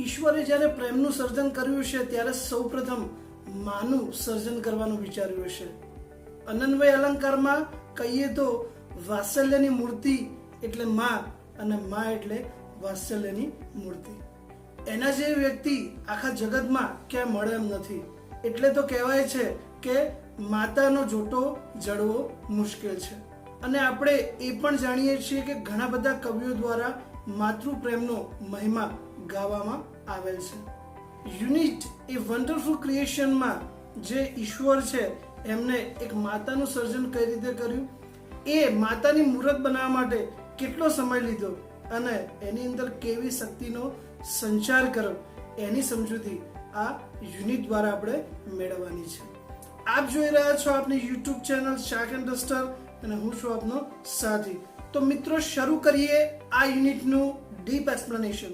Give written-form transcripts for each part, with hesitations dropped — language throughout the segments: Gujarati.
ઈશ્વરે જ્યારે પ્રેમનું સર્જન કર્યું છે ત્યારે સૌપ્રથમ માનું સર્જન કરવાનું વિચાર્યું હશે. અનન્વય અલંકારમાં કહીએ તો વાત્સલ્યની મૂર્તિ એટલે માં અને માં એટલે વાત્સલ્યની મૂર્તિ. એના જેવી વ્યક્તિ આખા જગતમાં ક્યાંય મળે એમ નથી. એટલે તો કહેવાય છે કે માતાનો જોટો જડવો મુશ્કેલ છે. અને આપણે એ પણ જાણીએ છીએ કે ઘણા બધા કવિઓ દ્વારા માતૃપ્રેમનો મહિમા ગાવામાં આવેલ છે. યુનિટ એ વન્ડરફુલ ક્રિએશનમાં જે ઈશ્વર છે એમને એક માતાનું સર્જન કઈ રીતે કર્યું, એ માતાની મૂર્ત બનાવવા માટે કેટલો સમય લીધો અને એની અંદર કેવી શક્તિનો સંચાર કર્યો, એની સમજૂતી આ યુનિટ દ્વારા આપણે મેળવવાની છે. આપ જોઈ રહ્યા છો આપની યુટ્યુબ ચેનલ શાક એન્ડ ડસ્ટર અને હું છું આપનો સાથી. તો મિત્રો, શરૂ કરીએ આ યુનિટનું ડીપ એક્સપ્લેનેશન.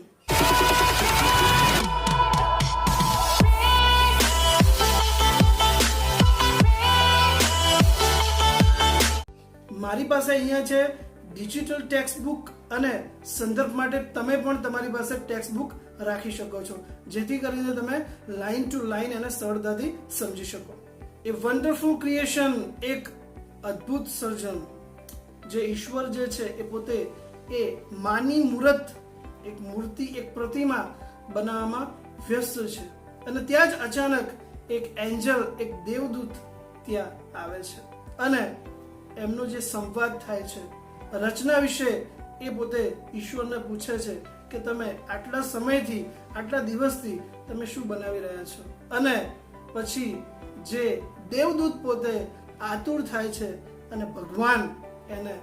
મારી પાસે અહીંયા છે ડિજિટલ ટેક્સ્ટ બુક અને સંદર્ભ માટે તમે પણ તમારી પાસે ટેક્સ્ટ બુક રાખી શકો છો, જેથી કરીને તમે લાઈન ટુ લાઈન એને સરળતાથી સમજી શકો. એ વન્ડરફુલ ક્રિએશન, એક અદ્ભુત સર્જન, જે ઈશ્વર જે છે એ પોતે એ માની મૂર્ત, એક મૂર્તિ, એક પ્રતિમા બનાવવામાં વ્યસ્ત છે. અને ત્યાં જ અચાનક એક એન્જલ, એક દેવદૂત ત્યાં આવે છે અને એમનો જે સંવાદ થાય છે રચના વિશે, એ પોતે ઈશ્વરને પૂછે છે કે તમે આટલા સમયથી, આટલા દિવસથી તમે શું બનાવી રહ્યા છો. અને પછી જે દેવદૂત પોતે આતુર થાય છે અને ભગવાન એને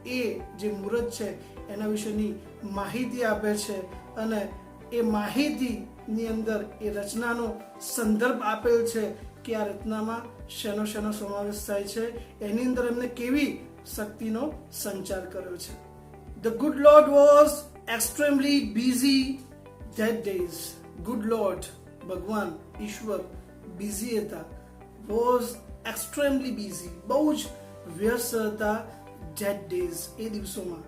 એ જે મૂર્ત છે એના વિશેની માહિતી આપે છે અને એ માહિતીની અંદર એ રચનાનો સંદર્ભ આપેલ છે કે આ રચનામાં શેનો શેનો સમાવેશ થાય છે, એની અંદર એમને કેવી શક્તિનો સંચાર કર્યો છે. The good Lord was extremely busy that days. Good Lord, ભગવાન ઈશ્વર બિઝી હતા, was extremely busy, બહુ જ વ્યસ્ત હતા that days, એ દિવસોમાં.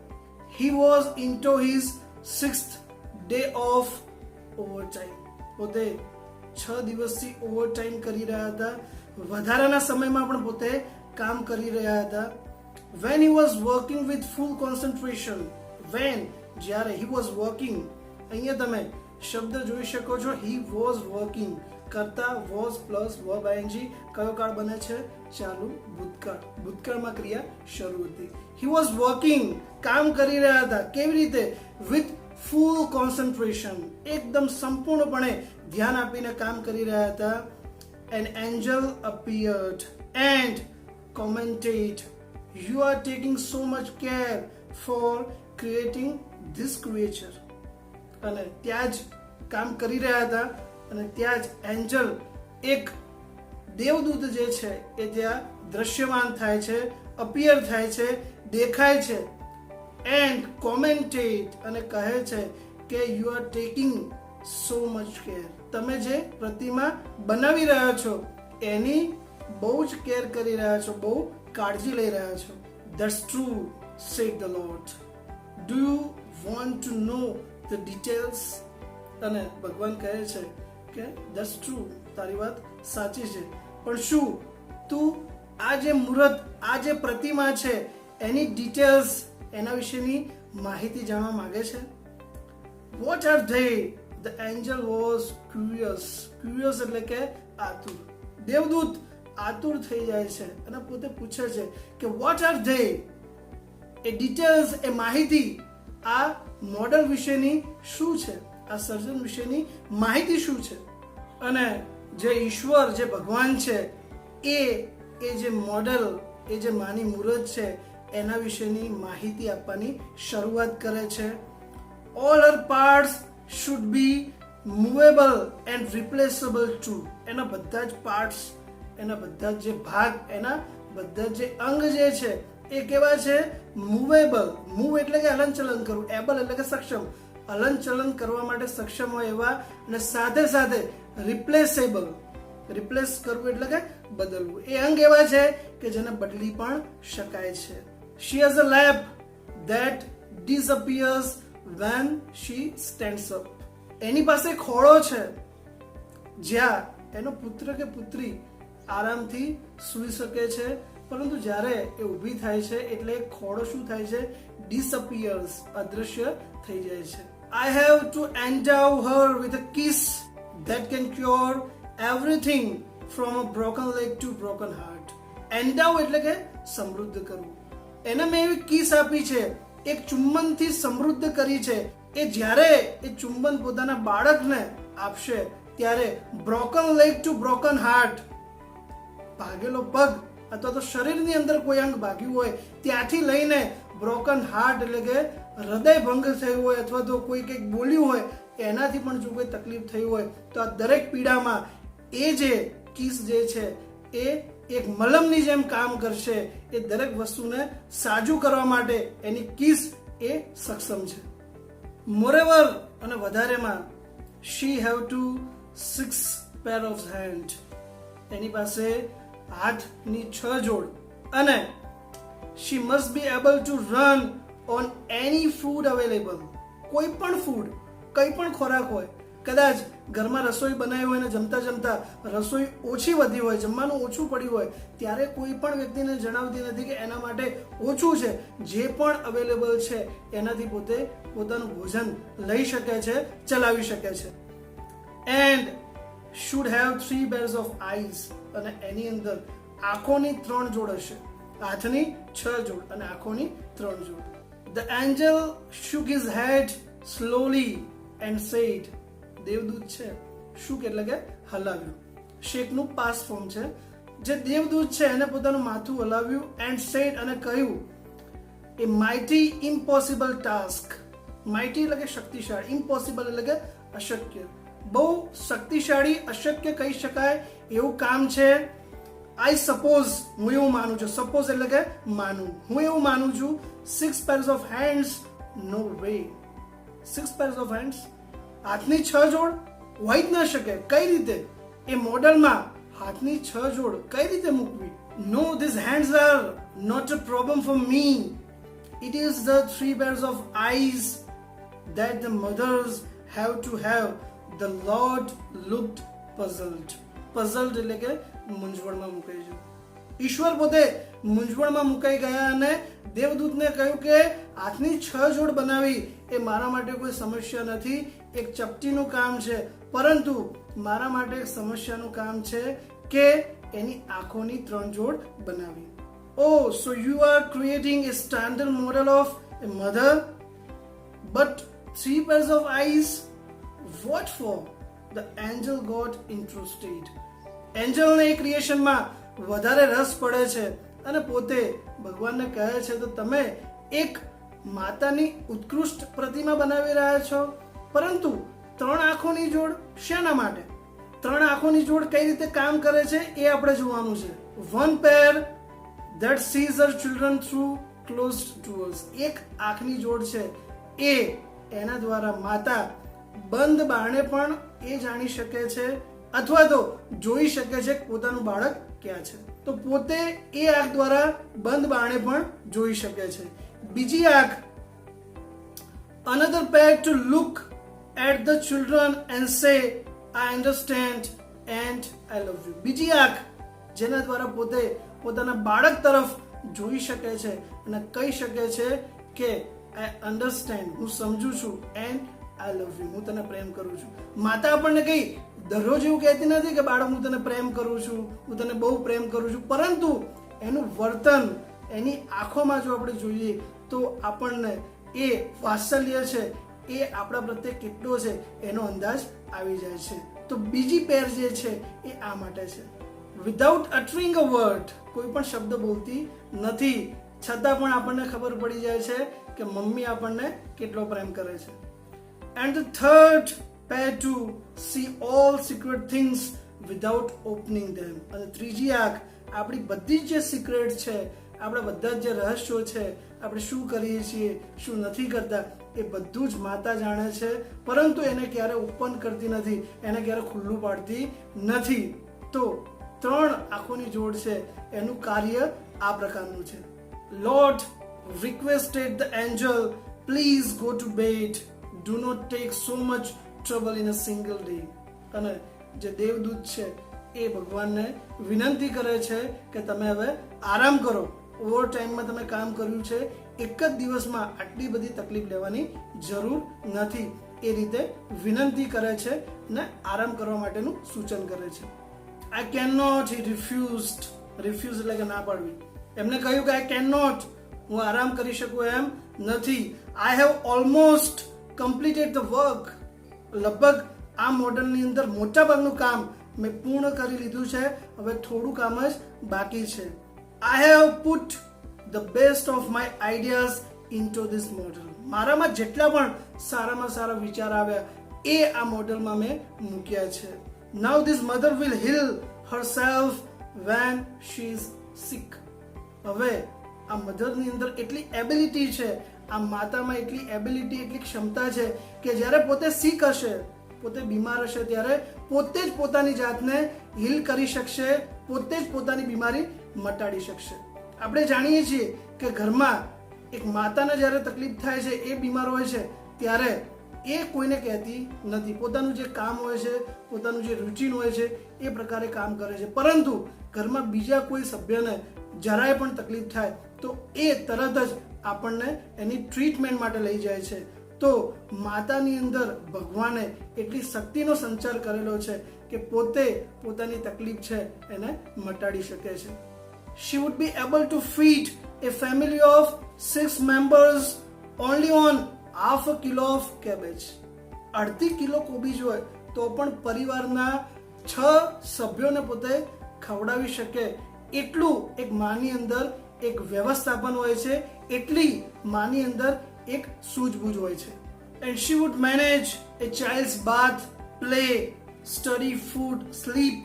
He was into his 6th day of overtime. પોતે 6 દિવસથી ઓવરટાઈમ કરી રહ્યા હતા, વધારાના સમયમાં પણ પોતે કામ કરી રહ્યા હતા. When he was working with full concentration, when, જ્યારે he was working, અહીંયા તમે શબ્દ જોઈ શકો છો, he was working કરતા was પ્લસ verb ing, કયો કાળ બને છે? ચાલુ ભૂતકાળ. ભૂતકાળમાં ક્રિયા શરૂ હતી. he was working, કામ કરી રહ્યા હતા. કેવી રીતે? with full concentration, એકદમ સંપૂર્ણપણે ધ્યાન આપીને કામ કરી રહ્યા હતા. An angel appeared and commented, you are taking so much care for creating this creature. અને ત્યાં જ કામ કરી રહ્યા હતા અને ત્યાં જ એન્જલ, એક દેવદૂત જે છે એ ત્યાં દ્રશ્યમાન થાય છે, અપિયર થાય છે, દેખાય છે. એન્ડ કોમેન્ટેડ, અને કહે છે કે you are taking so much care, તમે જે પ્રતિમા બનાવી રહ્યા છો એની બહુ જ કેર કરી રહ્યા છો, બહુ કાળજી લઈ રહ્યા છો. That's true, said the Lord. Do you want to know the details? અને ભગવાન કહે છે કે that's true, તારી વાત સાચી છે, પણ શું તું આ જે મૂર્ત, આ જે પ્રતિમા છે એની ડિટેલ્સ, એના વિશેની માહિતી જાણવા માંગે છે? What are they? The angel was curious. Curious એટલે કે આતુર. દેવદૂત આતુર થઈ જાય છે અને પોતે પૂછે છે કે what are they? એ ડિટેલ્સ, એ માહિતી આ મોડલ વિશેની શું છે, આ સર્જન વિશેની માહિતી શું છે? અને જે ઈશ્વર, જે ભગવાન છે એ જે મોડલ, એ જે માની મૂર્ત છે એના વિશેની માહિતી આપવાની શરૂઆત કરે છે. All her parts should be movable and replaceable too. એના બધા જ પાર્ટ્સ, એના બધા જ જે ભાગ, એના બધા જે અંગ જે છે એ કેવા છે? મૂવેબલ. મૂવ એટલે કે હલનચલન કરવું, એબલ એટલે કે સક્ષમ, હલનચલન કરવા માટે સક્ષમ હોય એવા, અને સાથે સાથે રિપ્લેસેબલ, રિપ્લેસ કરવું એટલે કે બદલવું, એ અંગ એવા છે કે જેને બદલી પણ શકાય છે. She has a lamp that disappears when she stands up. એની પાસે ખોળો છે જ્યાં એનો પુત્ર કે પુત્રી આરામથી સૂઈ શકે છે, પરંતુ જ્યારે એ ઊભી થાય છે એટલે ખોળો શું થાય છે? ડિસઅપિયર્સ, અદૃશ્ય થઈ જાય છે. I have to endow her with a kiss that can cure everything from a broken leg to broken heart. Endow એટલે કે સમૃદ્ધ કરવું. એને મેં એવી કિસ આપી છે, એક ચુંબનથી સમૃદ્ધ કરી છે. એ જ્યારે એ ચુંબન પોતાના બાળકને આપશે ત્યારે broken leg to broken heart, ભાગેલો પગ અથવા તો શરીરની અંદર કોઈ અંગ ભાગ્યું હોય ત્યાંથી લઈને બ્રોકન હાર્ટ એટલે કે હૃદય ભંગ થયું હોય અથવા તો કોઈ કંઈક બોલ્યું હોય એનાથી પણ જો કોઈ તકલીફ થઈ હોય તો આ દરેક પીડામાં એ જે કિસ જે છે એ એક મલમની જેમ કામ કરશે. એ દરેક વસ્તુને સાજું કરવા માટે એની કિસ એ સક્ષમ છે. મોરેવર અને વધારેમાં she have to 6 pair of hand, એની પાસે હાથની 6 જોડ, અને she must be able to run on any food available. કોઈ પણ ફૂડ, કંઈ પણ ખોરાક હોય, કદાચ ઘરમાં રસોઈ બનાવી હોય અને જમતા જમતા રસોઈ ઓછી વધી હોય, જમવાનું ઓછું પડ્યું હોય, ત્યારે કોઈ પણ વ્યક્તિને જણાવતી નથી કે એના માટે ઓછું છે. જે પણ અવેલેબલ છે એનાથી પોતે પોતાનું ભોજન લઈ શકે છે, ચલાવી શકે છે. And should have 3 pairs of eyes, અને એની અંદર આંખોની 3 જોડ હશે. હાથની 6 જોડ અને આંખોની 3 જોડ. The angel shook his head slowly and said, દેવદૂત છે, શુક એટલે કે હલાવ્યું, શેકનું પાસ્ટ ફોર્મ છે. જે દેવદૂત છે એને પોતાનું માથું હલાવ્યું, એન્ડ સેડ અને કહ્યું, એ માઇટી ઇમ્પોસિબલ ટાસ્ક. માઇટી એટલે કે શક્તિશાળી, ઇમ્પોસિબલ એટલે કે અશક્ય. બહુ શક્તિશાળી, અશક્ય કહી શકાય એવું કામ છે. આઈ સપોઝ, હું એવું માનું છું. સપોઝ એટલે કે માનું. હું એવું માનું છું 6 pairs of hands, no way. 6 pairs of hands, હાથની 6 જોડ હોય જ ન શકે. કઈ રીતે? એ મોડલમાં હાથની 6 જોડ કઈ રીતે મૂકવી? No, these hands are not a problem for me. It is the 3 pairs of eyes that the mothers have to have. The Lord looked puzzled. Puzzled એટલે કે મૂંઝવણમાં મુકાઈ ગયું. ઈશ્વર પોતે મૂંઝવણમાં મુકાઈ ગયા અને દેવદૂતને કહ્યું કે હાથની 6 જોડ બનાવી એ મારા માટે કોઈ સમસ્યા નથી, એક ચપટીનું કામ છે, પરંતુ મારા માટે એક સમસ્યાનું કામ છે કે એની આંખોની 3 જોડ બનાવી. Oh, so you are creating a standard model of a mother, but 3 pairs of eyes? What for? The angel got interested. એન્જલને એ ક્રિએશનમાં વધારે રસ પડે છે અને પોતે ભગવાનને કહે છે, તો તમે એક માતાની ઉત્કૃષ્ટ પ્રતિમા બનાવી રહ્યા છો, પરંતુ 3 આંખોની જોડ શાના માટે? 3 આંખોની જોડ કઈ રીતે કામ કરે છે એ આપણે જોવાનું છે. 1 pair that sees her children through closed doors. એક આંખની જોડ છે એ એના દ્વારા માતા બંધ બારણે પણ એ જાણી શકે છે અથવા તો જોઈ શકે છે પોતાનું બાળક ક્યાં છે. તો પોતે એ આંખ દ્વારા બંધ બારણે પણ જોઈ શકે છે. બીજી આંખ, another pair to look at the children and say, I understand and I love you. બીજી આંખ જેના દ્વારા પોતે પોતાના બાળક તરફ જોઈ શકે છે અને કહી શકે છે કે I understand, હું સમજુ છું, and I love you, હું તને પ્રેમ કરું છું. માતા આપણને કઈ દરરોજ એવું કહેતી નથી કે બાળક હું તને પ્રેમ કરું છું, હું તને બહુ પ્રેમ કરું છું, પરંતુ એનું વર્તન, એની આંખોમાં જો આપણે જોઈએ તો આપણને એ વાત્સલ્ય છે એ આપણા પ્રત્યે કેટલો છે એનો અંદાજ આવી જાય છે. તો બીજી પેર જે છે એ આ માટે છે. વિધાઉટ અટરિંગ અ વર્ડ, કોઈ પણ શબ્દ બોલતી નથી છતાં પણ આપણને ખબર પડી જાય છે કે મમ્મી આપણને કેટલો પ્રેમ કરે છે. And the third pair to see all secret things without opening them. અને ત્રીજી આંખ આપણી બધી જે સિક્રેટ છે, આપણા બધા જે રહસ્યો છે, આપણે શું કરીએ છીએ, શું નથી કરતા, એ બધું જ માતા જાણે છે, પરંતુ એને ક્યારે ઓપન કરતી નથી, એને ક્યારે ખુલ્લું પાડતી નથી. તો 3 આંખોની જોડ છે એનું કાર્ય આ પ્રકારનું છે. Lord requested the angel, please go to bed. Do not take so much trouble in a single day. અને જે દેવદૂત છે એ ભગવાનને વિનંતી કરે છે કે તમે હવે આરામ કરો, ઓવર ટાઈમમાં તમે કામ કર્યું છે, એક જ દિવસમાં આટલી બધી તકલીફ લેવાની જરૂર નથી, એ રીતે વિનંતી કરે છે ને આરામ કરવા માટેનું સૂચન કરે છે. I can not, he refused. Refuse એટલે કે ના પાડવી. એમને કહ્યું કે આઈ કેન નોટ, હું આરામ કરી શકું એમ નથી. I have almost completed the work. લગભગ આ મોડલની અંદર મોટા ભાગનું કામ મેં પૂર્ણ કરી લીધું છે, હવે થોડું કામ જ બાકી છે. I have put the best of my ideas into this model. મારામાં જેટલા પણ સારામાં સારા વિચાર આવ્યા એ આ મોડલમાં મેં મૂક્યા છે. Now this mother will heal herself when she is sick. હવે આ મધરની અંદર એટલી એબિલિટી છે, આ માતામાં એટલી એબિલિટી, એટલી ક્ષમતા છે કે જ્યારે પોતે સિક હશે, પોતે બીમાર હશે, ત્યારે પોતે જ પોતાની જાતને હીલ કરી શકશે, પોતે જ પોતાની બીમારી મટાડી શકશે. આપણે જાણીએ છીએ કે ઘરમાં એક માતાને જ્યારે તકલીફ થાય છે, એ બીમાર હોય છે, ત્યારે એ કોઈને કહેતી નથી. પોતાનું જે કામ હોય છે, પોતાનું જે રૂટીન હોય છે, એ પ્રકારે કામ કરે છે. પરંતુ ઘરમાં બીજા કોઈ સભ્યને જરાય પણ તકલીફ થાય તો એ તરત જ આપણને એની ટ્રીટમેન્ટ માટે લઈ જાય છે. તો માતાની અંદર ભગવાને એટલી શક્તિનો સંચાર કરેલો છે કે પોતે પોતાની તકલીફ છે એને મટાડી શકે છે. She would be able to feed a family of 6 members only on half a kilo of cabbage. અડધી કિલો કોબીજ હોય તો પણ પરિવારના 6 સભ્યોને પોતે ખવડાવી શકે, એટલું એક માની અંદર એક વ્યવસ્થાપન હોય છે, એટલી માની અંદર એક સૂઝબૂઝ હોય છે. And she would manage a child's bath, play, study, food, sleep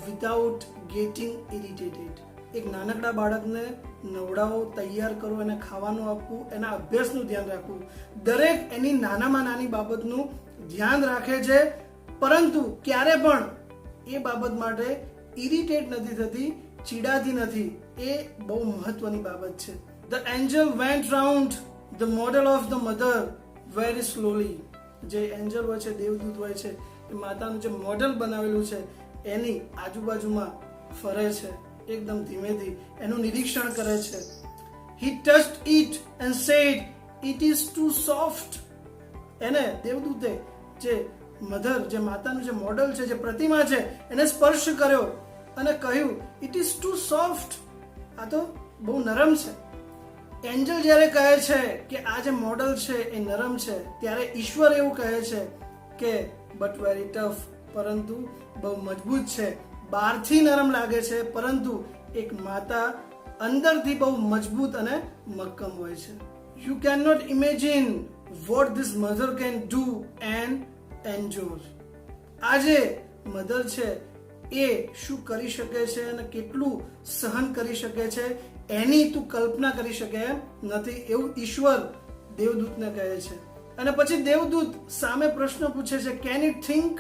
without getting irritated. એક નાનકડા બાળકને નવડાવો, તૈયાર કરો, એને ખાવાનું આપવું, એના અભ્યાસનું ધ્યાન રાખવું, દરેક એની નાનામાં નાની બાબતનું ધ્યાન રાખે છે, પરંતુ ક્યારે પણ એ બાબત માટે ઇરિટેટ નથી થતી, ચીડાતી નથી. એ બહુ મહત્વની બાબત છે. The angel went round the model of the mother very slowly. જે એન્જલ હોય છે, દેવદૂત હોય છે, એ માતાનું જે મોડલ બનાવેલું છે એની આજુબાજુમાં ફરે છે, એકદમ ધીમેથી એનું નિરીક્ષણ કરે છે. He touched it and said, "It is too soft." એને દેવદૂતે જે મધર, જે માતાનું જે મોડલ છે, જે પ્રતિમા છે, એને સ્પર્શ કર્યો અને કહ્યું, "It is too soft." આ તો બહુ નરમ છે. એન્જલ જ્યારે કહે છે કે આ જે મોડલ છે એ નરમ છે, ત્યારે ઈશ્વર એવું કહે છે કે બટ વેરી ટફ, પરંતુ બહુ મજબૂત છે. બહારથી નરમ લાગે છે, પરંતુ એક માતા અંદરથી બહુ મજબૂત અને મક્કમ હોય છે. You can not imagine what this mother can do and endure. આ જે મધર છે એ શું કરી શકે છે અને કેટલું સહન કરી શકે છે, એની તું કલ્પના કરી શકે એમ નથી, એવું ઈશ્વર દેવદૂતને કહે છે. અને પછી દેવદૂત સામે પ્રશ્ન પૂછે છે, કેન ઇટ થિંક?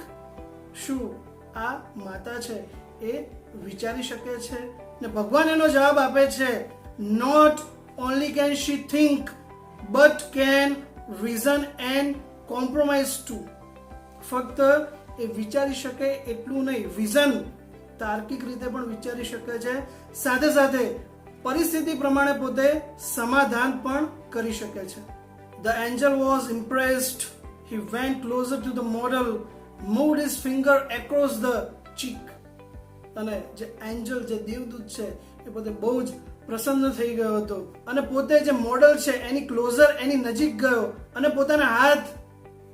શું આ માતા છે એ વિચારી શકે છે? ને ભગવાન એનો જવાબ આપે છે, not only can she think but can reason and compromise too. ફક્ત એ વિચારી શકે એટલું નહીં, વિઝન, તાર્કિક રીતે પણ વિચારી શકે છે, સાથે સાથે પરિસ્થિતિ પ્રમાણે પોતે સમાધાન પણ કરી શકે છે. The angel was impressed. He went closer to the model, moved his finger across the cheek. અને જે એન્જલ, જે દેવદૂત છે, એ પોતે બહુ જ પ્રસન્ન થઈ ગયો હતો અને પોતે જે મોડલ છે એની ક્લોઝર, એની નજીક ગયો અને પોતાના હાથ,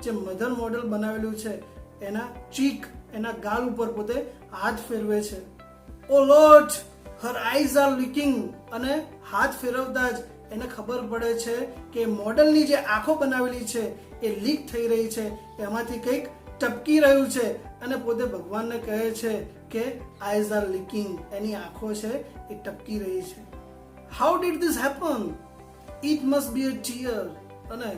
જે મધર મોડલ બનાવેલું છે, એના ચીક, એના ગાલ ઉપર પોતે હાથ ફેરવે છે. ઓ lord, her eyes are leaking. અને હાથ ફેરવતા જ એને ખબર પડે છે કે મોડલની જે આંખો બનાવેલી છે એ લીક થઈ રહી છે, એમાંથી કંઈક ટપકી રહ્યું છે, અને પોતે ભગવાનને કહે છે કે eyes are leaking, એની આંખો છે એ ટપકી રહી છે. How did this happen? It must be a tear. અને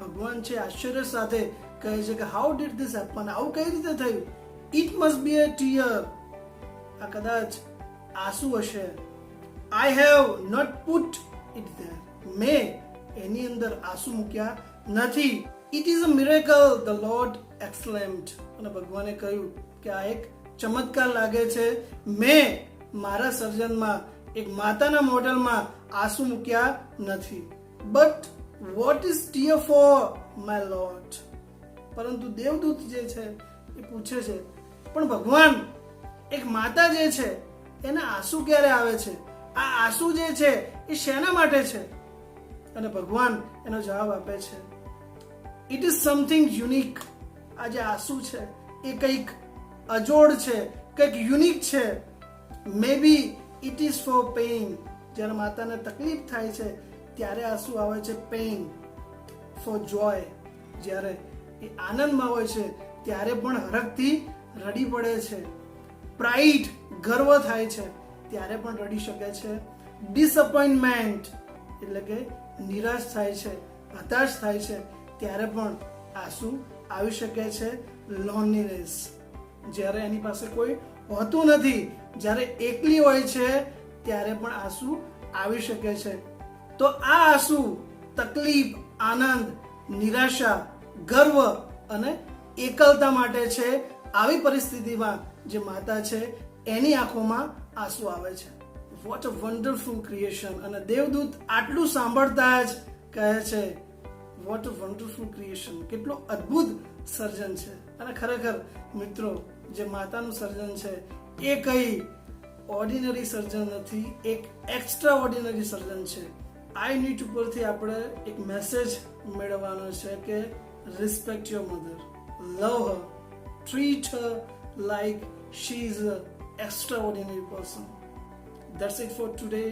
ભગવાન છે આશ્ચર્ય સાથે કહે છે કે how did this happen? આવું કઈ રીતે થયું? It must be a tear. આ કદાચ આંસુ હશે. I have not put it there. મેં એની અંદર આંસુ મૂક્યા નથી. It is a miracle the Lord exclaimed. અને ભગવાને કહ્યું કે આ એક ચમત્કાર લાગે છે. મેં મારા સર્જનમાં એક માતાના મોડેલમાં આંસુ મૂક્યા નથી. But what is tear for my lord? પરંતુ દેવદૂત જે છે એ પૂછે છે, પણ ભગવાન, એક માતા જે છે એને આંસુ ક્યારે આવે છે? આ આંસુ જે છે એ શેના માટે છે? અને ભગવાન એનો જવાબ આપે છે, ઇટ ઇઝ સમથિંગ યુનિક. આ જે આંસુ છે એ કંઈક અજોડ છે, કંઈક યુનિક છે. મે B it is four pain. જ્યારે માતાને તકલીફ થાય છે ત્યારે આંસુ આવે છે. પેઇન ફોર જોય. જ્યારે એ આનંદમાં હોય છે ત્યારે પણ હરખથી રડી પડે છે. પ્રાઇડ, ગર્વ થાય છે ત્યારે પણ રડી શકે છે. ડિસઅપોઇન્ટમેન્ટ એટલે કે નિરાશ થાય છે, હતાશ થાય છે ત્યારે પણ આંસુ આવી શકે છે. લોનલીનેસ, જ્યારે એની પાસે કોઈ હોતું નથી, જ્યારે એકલી હોય છે ત્યારે પણ આંસુ આવી શકે છે. તો આ આંસુ તકલીફ, આનંદ, નિરાશા, ગર્વ અને એકલતા માટે છે. આવી પરિસ્થિતિમાં જે માતા છે એની આંખોમાં આંસુ આવે છે. What a wonderful creation. અને દેવદૂત આટલું સાંભળતા જ કહે છે, વોટ અ વન્ડરફુલ ક્રિએશન. કેટલું અદ્ભુત સર્જન છે. અને ખરેખર મિત્રો, જે માતાનું સર્જન છે એ કઈ ઓર્ડિનરી સર્જન નથી, એક એક્સ્ટ્રા ઓર્ડિનરી સર્જન છે. આઈ નીડ ઉપરથી આપણે એક મેસેજ મેળવવાનો છે કે respect your mother, love Har, treat Har like she is an extraordinary person. That's it for today.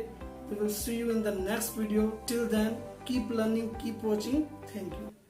We will see you in the next video. Till then, keep learning, keep watching. Thank you.